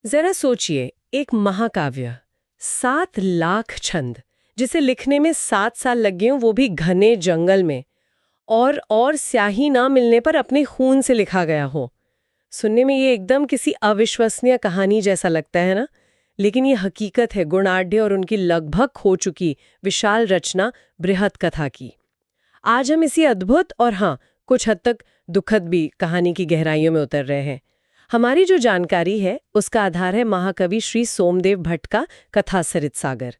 जरा सोचिए, एक महाकाव्य, 7 लाख छंद, जिसे लिखने में 7 साल लग गए हों, वो भी घने जंगल में, और स्याही ना मिलने पर अपने खून से लिखा गया हो। सुनने में ये एकदम किसी अविश्वसनीय कहानी जैसा लगता है ना। लेकिन ये हकीकत है गुणाढ्य और उनकी लगभग खो चुकी विशाल रचना बृहत कथा की। आज हम इसी अद्भुत और हाँ, कुछ हद तक दुखद भी कहानी की गहराइयों में उतर रहे हैं। हमारी जो जानकारी है उसका आधार है महाकवि श्री सोमदेव भट्ट का कथा सरित सागर,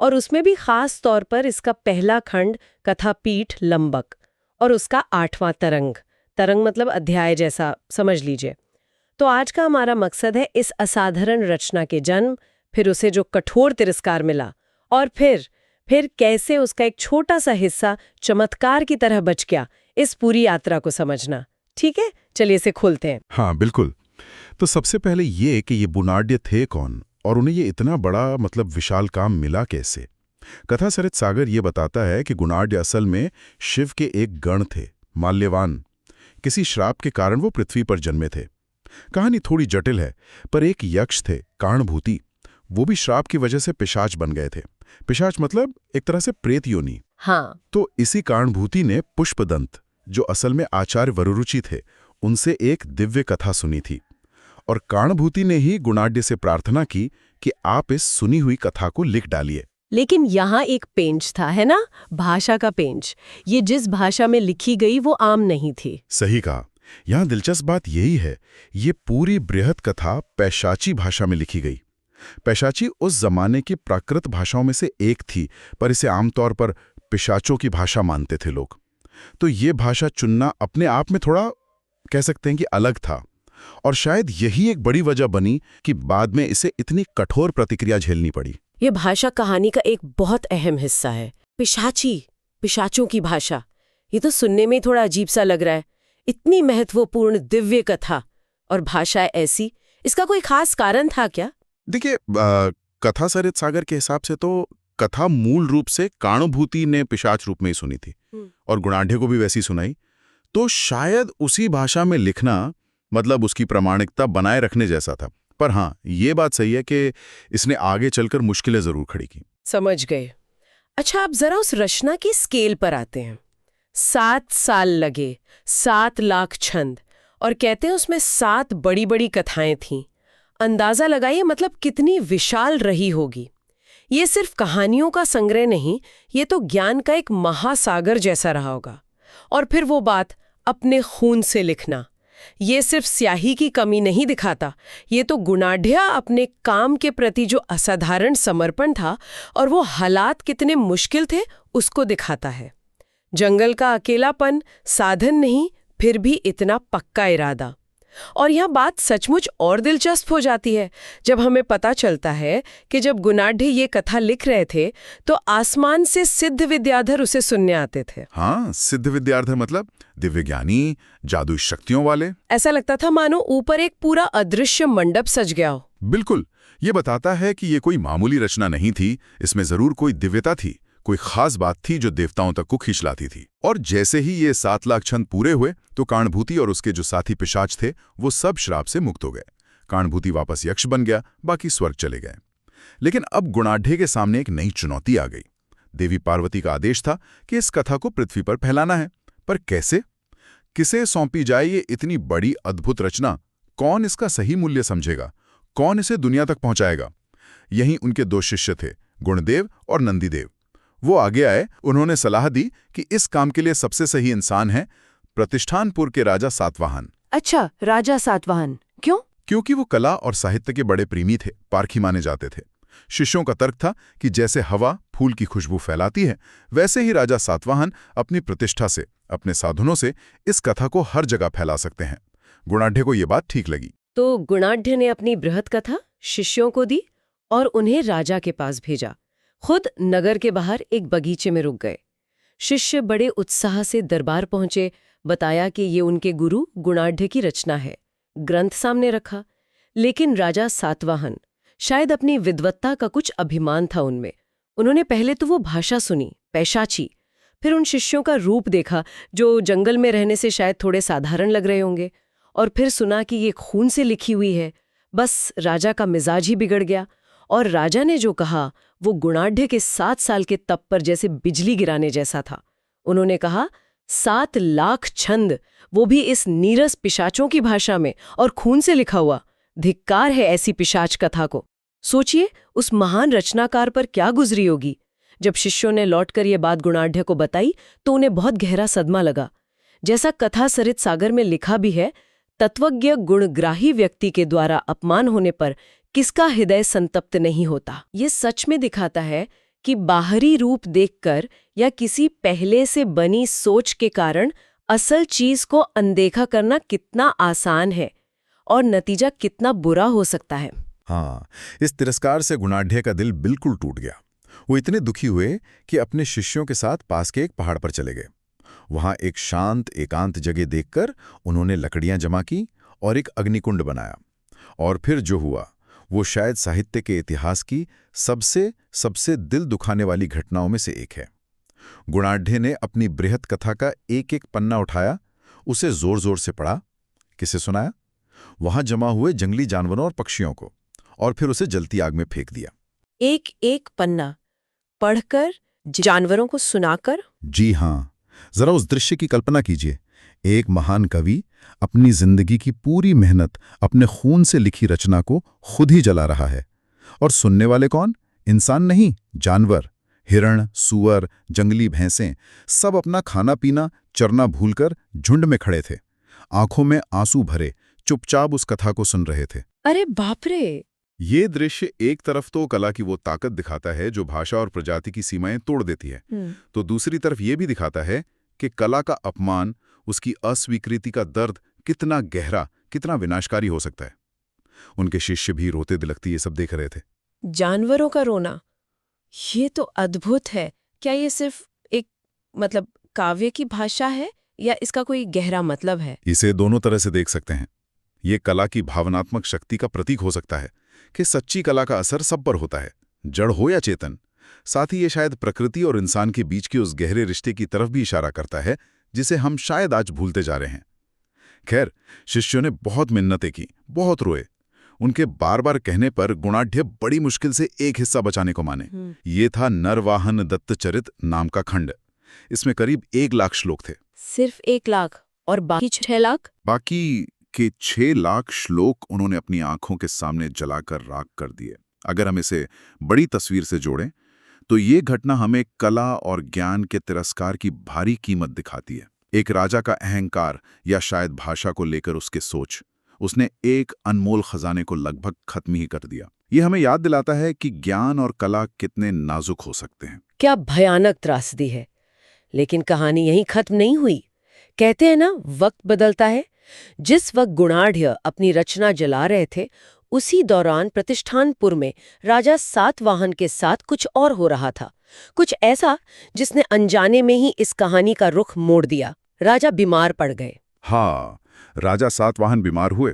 और उसमें भी खास तौर पर इसका पहला खंड कथा पीठ लंबक और उसका 8वां तरंग। तरंग मतलब अध्याय जैसा समझ लीजिए। तो आज का हमारा मकसद है इस असाधारण रचना के जन्म, फिर उसे जो कठोर तिरस्कार मिला, और फिर कैसे उसका एक छोटा सा हिस्सा चमत्कार की तरह बच गया, इस पूरी यात्रा को समझना। ठीक है, चलिए इसे खोलते हैं। हाँ बिल्कुल। तो सबसे पहले ये कि ये बुनाड्य थे कौन और उन्हें ये इतना बड़ा विशाल काम मिला कैसे। कथा सरित सागर ये बताता है कि गुणाढ्य असल में शिव के एक गण थे, माल्यवान। किसी श्राप के कारण वो पृथ्वी पर जन्मे थे। कहानी थोड़ी जटिल है, पर एक यक्ष थे काणभूति, वो भी श्राप की वजह से पिशाच बन गए थे। पिशाच मतलब एक तरह से प्रेत योनि। हाँ। तो इसी काणभूति ने पुष्पदंत, जो असल में आचार्य वरुरुचि थे, उनसे एक दिव्य कथा सुनी थी, और काणभूति ने ही गुणाढ्य से प्रार्थना की कि आप इस सुनी हुई कथा को लिख डालिए। लेकिन यहाँ एक पेंच था, है ना, भाषा का पेंच। ये जिस भाषा में लिखी गई वो आम नहीं थी। सही कहा। यहाँ दिलचस्प बात यही है, ये पूरी बृहत कथा पैशाची भाषा में लिखी गई। पैशाची उस जमाने की प्राकृत भाषाओं में से एक थी, पर इसे आमतौर पर पिशाचों की भाषा मानते थे लोग। तो ये भाषा चुनना अपने आप में थोड़ा कह सकते हैं कि अलग था, और शायद यही एक बड़ी वजह बनी कि बाद में इसे इतनी कठोर प्रतिक्रिया झेलनी पड़ी। ये भाषा कहानी का एक बहुत अहम हिस्सा है। पिशाचों की भाषा, ये तो सुनने में थोड़ा अजीब सा लग रहा है। इतनी महत्वपूर्ण दिव्य कथा और भाषा ऐसी, इसका कोई खास कारण था क्या? देखिए, कथा सरित सागर के हिसाब से तो कथा मूल रूप से काणभूति ने पिशाच रूप में ही सुनी थी, और गुणाढ्य को भी वैसी सुनाई। तो शायद उसी भाषा में लिखना उसकी प्रामाणिकता बनाए रखने जैसा था। पर हाँ, ये बात सही है कि इसने आगे चलकर मुश्किलें जरूर खड़ी की। समझ गए। अच्छा, आप जरा उस रचना की स्केल पर आते हैं। 7 साल लगे, 7 लाख छंद, और कहते हैं उसमें 7 बड़ी बड़ी कथाएं थीं। अंदाजा लगाइए कितनी विशाल रही होगी। ये सिर्फ कहानियों का संग्रह नहीं, ये तो ज्ञान का एक महासागर जैसा रहा होगा। और फिर वो बात, अपने खून से लिखना, ये सिर्फ स्याही की कमी नहीं दिखाता, ये तो गुणाढ्य अपने काम के प्रति जो असाधारण समर्पण था और वो हालात कितने मुश्किल थे उसको दिखाता है। जंगल का अकेलापन, साधन नहीं, फिर भी इतना पक्का इरादा। और यह बात सचमुच और दिलचस्प हो जाती है जब हमें पता चलता है कि जब गुणाढ्य ये कथा लिख रहे थे तो आसमान से सिद्ध विद्याधर उसे सुनने आते थे। हाँ, सिद्ध विद्याधर दिव्यज्ञानी, जादुई शक्तियों वाले। ऐसा लगता था मानो ऊपर एक पूरा अदृश्य मंडप सज गया हो। बिल्कुल। ये बताता है कि ये कोई मामूली रचना नहीं थी, इसमें जरूर कोई दिव्यता थी, कोई खास बात थी जो देवताओं तक को खींच लाती थी। और जैसे ही ये 7 लाख छंद पूरे हुए तो काणभूति और उसके जो साथी पिशाच थे वो सब श्राप से मुक्त हो गए। काणभूति वापस यक्ष बन गया, बाकी स्वर्ग चले गए। लेकिन अब गुणाढ्य के सामने एक नई चुनौती आ गई। देवी पार्वती का आदेश था कि इस कथा को पृथ्वी पर फैलाना है, पर कैसे? किसे सौंपी जाए ये इतनी बड़ी अद्भुत रचना? कौन इसका सही मूल्य समझेगा? कौन इसे दुनिया तक पहुंचाएगा? यहीं उनके 2 शिष्य थे, गुणदेव और नंदीदेव। वो आगे आए, उन्होंने सलाह दी कि इस काम के लिए सबसे सही इंसान है प्रतिष्ठानपुर के राजा सातवाहन। अच्छा, राजा सातवाहन क्यों? क्योंकि वो कला और साहित्य के बड़े प्रेमी थे, पारखी माने जाते थे। शिष्यों का तर्क था कि जैसे हवा फूल की खुशबू फैलाती है, वैसे ही राजा सातवाहन अपनी प्रतिष्ठा से, अपने साधनों से इस कथा को हर जगह फैला सकते हैं। गुणाढ्य को ये बात ठीक लगी। तो गुणाढ्य ने अपनी बृहत कथा शिष्यों को दी और उन्हें राजा के पास भेजा। खुद नगर के बाहर एक बगीचे में रुक गए। शिष्य बड़े उत्साह से दरबार पहुंचे, बताया कि ये उनके गुरु गुणाढ्य की रचना है, ग्रंथ सामने रखा। लेकिन राजा सातवाहन, शायद अपनी विद्वत्ता का कुछ अभिमान था उनमें, उन्होंने पहले तो वो भाषा सुनी, पैशाची, फिर उन शिष्यों का रूप देखा जो जंगल में रहने से शायद थोड़े साधारण लग रहे होंगे, और फिर सुना कि ये खून से लिखी हुई है। बस राजा का मिजाज ही बिगड़ गया और राजा ने जो कहा वो गुणाढ़ के 7 साल के तप पर जैसे बिजली गिराने जैसा था। उन्होंने कहा 7 लाख छंद, वो भी इस नीरस पिशाचों की भाषा में और खून से लिखा हुआ। धिक्कार है ऐसी पिशाच कथा को। सोचिए उस महान रचनाकार पर क्या गुजरी होगी। जब शिष्यों ने लौटकर ये बात गुणाढ़ को बताई तो उन्हें बहुत गहरा सदमा लगा। जैसा कथा सरित सागर में लिखा भी है, तत्वज्ञ गुणग्राही व्यक्ति के द्वारा अपमान होने पर किसका हृदय संतप्त नहीं होता। ये सच में दिखाता है कि बाहरी रूप देखकर या किसी पहले से बनी सोच के कारण असल चीज को अनदेखा करना कितना आसान है और नतीजा कितना बुरा हो सकता है। हाँ, इस तिरस्कार से गुणाढ़ का दिल बिल्कुल टूट गया। वो इतने दुखी हुए कि अपने शिष्यों के साथ पास के एक पहाड़ पर चले गए। वहां एक शांत एकांत जगह देखकर उन्होंने लकड़ियां जमा की और एक अग्निकुंड बनाया। और फिर जो हुआ वो शायद साहित्य के इतिहास की सबसे दिल दुखाने वाली घटनाओं में से एक है। गुणाढ़ ने अपनी बृहत कथा का एक एक पन्ना उठाया, उसे जोर जोर से पढ़ा। किसे सुनाया? वहां जमा हुए जंगली जानवरों और पक्षियों को, और फिर उसे जलती आग में फेंक दिया। एक एक पन्ना पढ़कर, जानवरों को सुनाकर? जी हाँ, जरा उस दृश्य की कल्पना कीजिए। एक महान कवि अपनी जिंदगी की पूरी मेहनत, अपने खून से लिखी रचना को खुद ही जला रहा है। और सुनने वाले कौन? इंसान नहीं, जानवर। हिरण, सूअर, जंगली भैंसें, सब अपना खाना पीना चरना भूलकर झुंड में खड़े थे, आंखों में आंसू भरे, चुपचाप उस कथा को सुन रहे थे। अरे बाप रे! ये दृश्य एक तरफ तो कला की वो ताकत दिखाता है जो भाषा और प्रजाति की सीमाएं तोड़ देती है, तो दूसरी तरफ ये भी दिखाता है कि कला का अपमान, उसकी अस्वीकृति का दर्द कितना गहरा, कितना विनाशकारी हो सकता है। उनके शिष्य भी रोते दिलकते ये सब देख रहे थे। जानवरों का रोना, ये तो अद्भुत है। क्या ये सिर्फ एक काव्य की भाषा है या इसका कोई गहरा मतलब है? इसे दोनों तरह से देख सकते हैं। ये कला की भावनात्मक शक्ति का प्रतीक हो सकता है कि सच्ची कला का असर सब पर होता है, जड़ हो या चेतन। साथ ही ये शायद प्रकृति और इंसान के बीच के उस गहरे रिश्ते की तरफ भी इशारा करता है जिसे हम शायद आज भूलते जा रहे हैं। खैर, शिष्यों ने बहुत मिन्नतें की, बहुत रोए। उनके बार बार कहने पर गुणाढ़ बड़ी मुश्किल से एक हिस्सा बचाने को माने। ये था नरवाहन दत्तचरित नाम का खंड। इसमें करीब 1 लाख श्लोक थे। सिर्फ 1 लाख? और बाकी 6 लाख? बाकी के 6 लाख श्लोक उन्होंने अपनी आंखों के सामने जलाकर राख कर दिए। अगर हम इसे बड़ी तस्वीर से जोड़ें तो ये घटना हमें कला और ज्ञान के तिरस्कार की भारी कीमत दिखाती है। एक राजा का अहंकार या शायद भाषा को लेकर उसके सोच, उसने एक अनमोल खजाने को लगभग खत्म ही कर दिया। ये हमें याद दिलाता है कि ज्ञान और कला कितने नाजुक हो सकते हैं। क्या भयानक त्रासदी है। लेकिन कहानी यहीं खत्म नहीं हुई। कहते हैं ना, वक्त बदलता है। जिस वक्त गुणाढ़ अपनी रचना जला रहे थे, उसी दौरान प्रतिष्ठानपुर में राजा सातवाहन के साथ कुछ और हो रहा था। कुछ ऐसा जिसने अनजाने में ही इस कहानी का रुख मोड़ दिया। राजा बीमार पड़ गए। हाँ, राजा सातवाहन बीमार हुए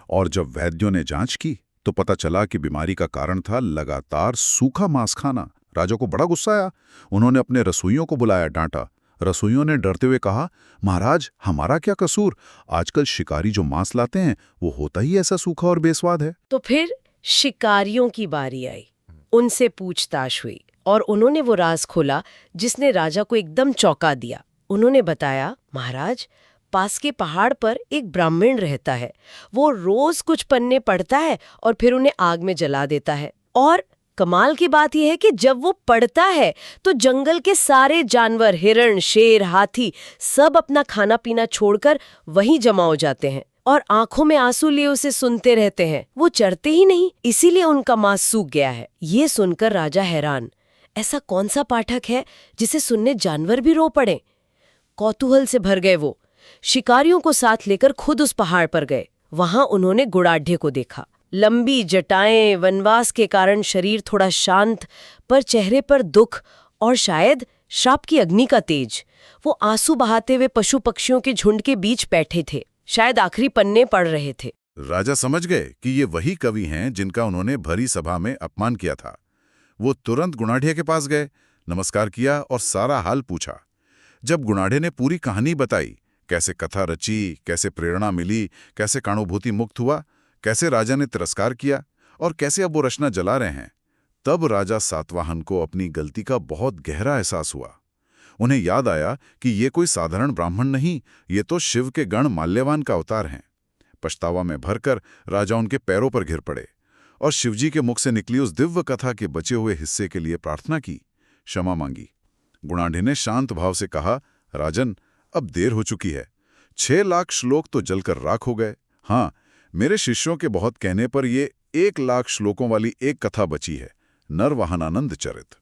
और जब वैद्यों ने जांच की तो पता चला कि बीमारी का कारण था लगातार सूखा मांस खाना। राजा को बड़ा गुस्सा आया। उन्होंने अपने रसोइयों को बुलाया, डांटा। रसोइयों ने डरते हुए कहा, महाराज, हमारा क्या कसूर? आजकल शिकारी जो मांस लाते हैं वो होता ही ऐसा सूखा और बेस्वाद है। तो फिर शिकारियों की बारी आई। उनसे पूछताछ हुई और उन्होंने वो राज खोला जिसने राजा को एकदम चौंका दिया। उन्होंने बताया, महाराज, पास के पहाड़ पर एक ब्राह्मण रहता है। वो रोज कुछ पन्ने पढ़ता है और फिर उन्हें आग में जला देता है। और कमाल की बात यह है कि जब वो पढ़ता है तो जंगल के सारे जानवर, हिरण, शेर, हाथी, सब अपना खाना पीना छोड़कर वहीं जमा हो जाते हैं और आंखों में आंसू लिए उसे सुनते रहते हैं। वो चरते ही नहीं, इसीलिए उनका मांस सूख गया है। ये सुनकर राजा हैरान। ऐसा कौन सा पाठक है जिसे सुनने जानवर भी रो पड़े? कौतूहल से भर गए वो शिकारियों को साथ लेकर खुद उस पहाड़ पर गए। वहां उन्होंने गुणाढ़ को देखा। लंबी जटाएं, वनवास के कारण शरीर थोड़ा शांत, पर चेहरे पर दुख और शायद श्राप की अग्नि का तेज। वो आंसू बहाते हुए पशु पक्षियों के झुंड के बीच बैठे थे, शायद आखिरी पन्ने पढ़ रहे थे। राजा समझ गए कि ये वही कवि हैं जिनका उन्होंने भरी सभा में अपमान किया था। वो तुरंत गुणाढ़ के पास गए, नमस्कार किया और सारा हाल पूछा। जब गुणाढ़ ने पूरी कहानी बताई, कैसे कथा रची, कैसे प्रेरणा मिली, कैसे कानुभूति मुक्त हुआ, कैसे राजा ने तिरस्कार किया और कैसे अब वो रचना जला रहे हैं। तब राजा सातवाहन को अपनी गलती का बहुत गहरा एहसास हुआ। उन्हें याद आया कि ये कोई साधारण ब्राह्मण नहीं, ये तो शिव के गण माल्यवान का अवतार हैं। पछतावा में भरकर राजा उनके पैरों पर गिर पड़े और शिवजी के मुख से निकली उस दिव्य कथा के बचे हुए हिस्से के लिए प्रार्थना की, क्षमा मांगी। गुणाढ़ी ने शांत भाव से कहा, राजन, अब देर हो चुकी है। 6 लाख श्लोक तो जलकर राख हो गए। हाँ, मेरे शिष्यों के बहुत कहने पर ये 1 लाख श्लोकों वाली एक कथा बची है, नरवाहनानंद चरित।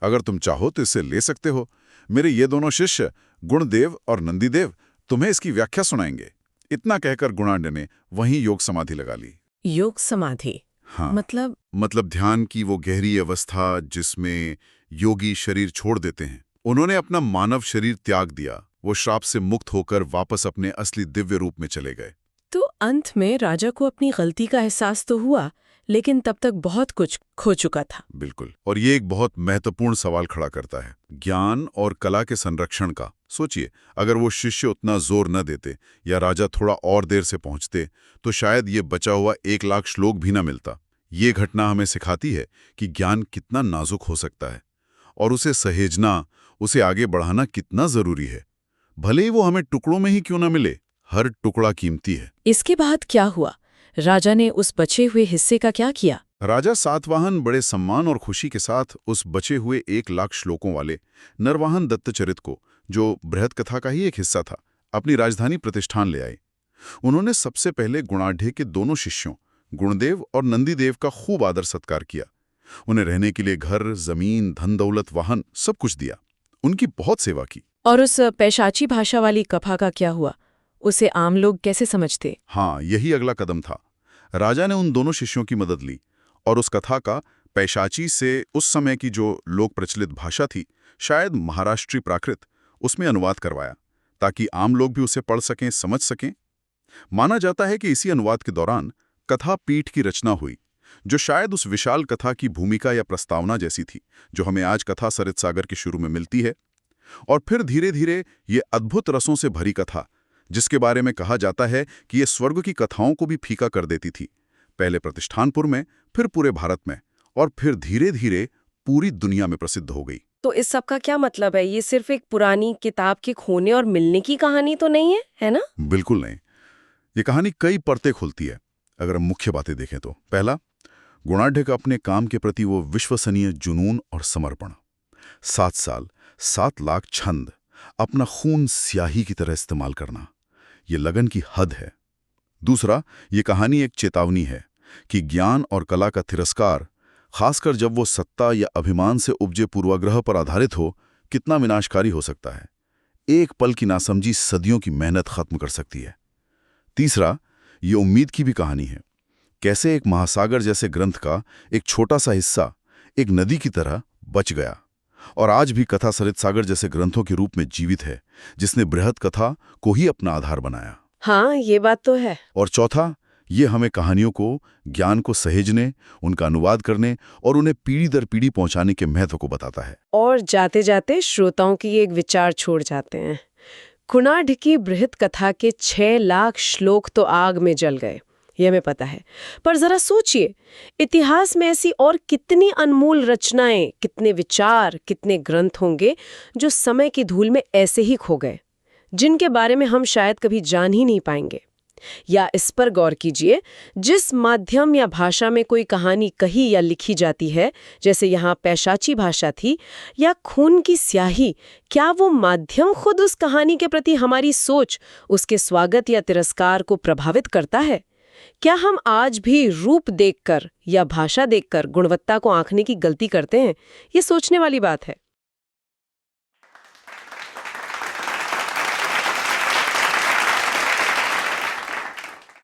अगर तुम चाहो तो इसे ले सकते हो। मेरे ये दोनों शिष्य गुणदेव और नंदीदेव तुम्हें इसकी व्याख्या सुनाएंगे। इतना कहकर गुणाढ़ी ने वहीं योग समाधि लगा ली। योग समाधि? हाँ, मतलब ध्यान की वो गहरी अवस्था जिसमें योगी शरीर छोड़ देते हैं। उन्होंने अपना मानव शरीर त्याग दिया, वो श्राप से मुक्त होकर वापस अपने असली दिव्य रूप में चले गए। तो अंत में राजा को अपनी गलती का एहसास तो हुआ, लेकिन तब तक बहुत कुछ खो चुका था। बिल्कुल, और ये एक बहुत महत्वपूर्ण सवाल खड़ा करता है, ज्ञान और कला के संरक्षण का। सोचिए, अगर वो शिष्य उतना जोर न देते या राजा थोड़ा और देर से पहुंचते तो शायद ये बचा हुआ 1 लाख श्लोक भी न मिलता। ये घटना हमें सिखाती है कि ज्ञान कितना नाजुक हो सकता है और उसे सहेजना, उसे आगे बढ़ाना कितना जरूरी है। भले ही वो हमें टुकड़ों में ही क्यों न मिले, हर टुकड़ा कीमती है। इसके बाद क्या हुआ? राजा ने उस बचे हुए हिस्से का क्या किया? राजा सातवाहन बड़े सम्मान और खुशी के साथ उस बचे हुए 1 लाख श्लोकों वाले नरवाहन दत्तचरित को, जो बृहद कथा का ही एक हिस्सा था, अपनी राजधानी प्रतिष्ठान ले आए। उन्होंने सबसे पहले गुणाढ़ी के दोनों शिष्यों गुणदेव और नंदीदेव का खूब आदर सत्कार किया। उन्हें रहने के लिए घर, जमीन, धन दौलत, वाहन सब कुछ दिया। उनकी बहुत सेवा की। और उस पैशाची भाषा वाली कथा का क्या हुआ? उसे आम लोग कैसे समझते? हाँ, यही अगला कदम था। राजा ने उन दोनों शिष्यों की मदद ली और उस कथा का पैशाची से, उस समय की जो लोक प्रचलित भाषा थी, शायद महाराष्ट्री प्राकृत, उसमें अनुवाद करवाया ताकि आम लोग भी उसे पढ़ सकें, समझ सकें। माना जाता है कि इसी अनुवाद के दौरान कथा पीठ की रचना हुई, जो शायद उस विशाल कथा की भूमिका या प्रस्तावना जैसी थी जो हमें आज कथा सरित सागर के शुरू में मिलती है। और फिर धीरे धीरे ये अद्भुत रसों से भरी कथा, जिसके बारे में कहा जाता है कि ये स्वर्ग की कथाओं को भी फीका कर देती थी, पहले प्रतिष्ठानपुर में, फिर पूरे भारत में, और फिर धीरे धीरे पूरी दुनिया में प्रसिद्ध हो गई। तो इस सब का क्या मतलब है? ये सिर्फ एक पुरानी किताब के खोने और मिलने की कहानी तो नहीं है ना? बिल्कुल नहीं। ये कहानी कई परतें खोलती है। अगर हम मुख्य बातें देखें तो पहला, गुणाढ़ी का अपने काम के प्रति वो विश्वसनीय जुनून और समर्पण। 7 साल, 7 लाख छंद, अपना खून स्याही की तरह इस्तेमाल करना, ये लगन की हद है। दूसरा, ये कहानी एक चेतावनी है कि ज्ञान और कला का तिरस्कार, खासकर जब वो सत्ता या अभिमान से उपजे पूर्वाग्रह पर आधारित हो, कितना विनाशकारी हो सकता है। एक पल की नासमझी सदियों की मेहनत खत्म कर सकती है। तीसरा, ये उम्मीद की भी कहानी है। कैसे एक महासागर जैसे ग्रंथ का एक छोटा सा हिस्सा एक नदी की तरह बच गया और आज भी कथा सरित सागर जैसे ग्रंथों के रूप में जीवित है, जिसने बृहद कथा को ही अपना आधार बनाया। हाँ, ये बात तो है। और चौथा, ये हमें कहानियों को, ज्ञान को सहेजने, उनका अनुवाद करने और उन्हें पीढ़ी दर पीढ़ी पहुंचाने के महत्व को बताता है। और जाते जाते श्रोताओं की एक विचार छोड़ जाते हैं। गुणाढ़ी की बृहद कथा के 6 लाख श्लोक तो आग में जल गए, ये हमें पता है। पर जरा सोचिए, इतिहास में ऐसी और कितनी अनमोल रचनाएं, कितने विचार, कितने ग्रंथ होंगे जो समय की धूल में ऐसे ही खो गए, जिनके बारे में हम शायद कभी जान ही नहीं पाएंगे। या इस पर गौर कीजिए, जिस माध्यम या भाषा में कोई कहानी कही या लिखी जाती है, जैसे यहाँ पैशाची भाषा थी या खून की स्याही, क्या वो माध्यम खुद उस कहानी के प्रति हमारी सोच, उसके स्वागत या तिरस्कार को प्रभावित करता है? क्या हम आज भी रूप देखकर या भाषा देखकर गुणवत्ता को आंकने की गलती करते हैं? ये सोचने वाली बात है।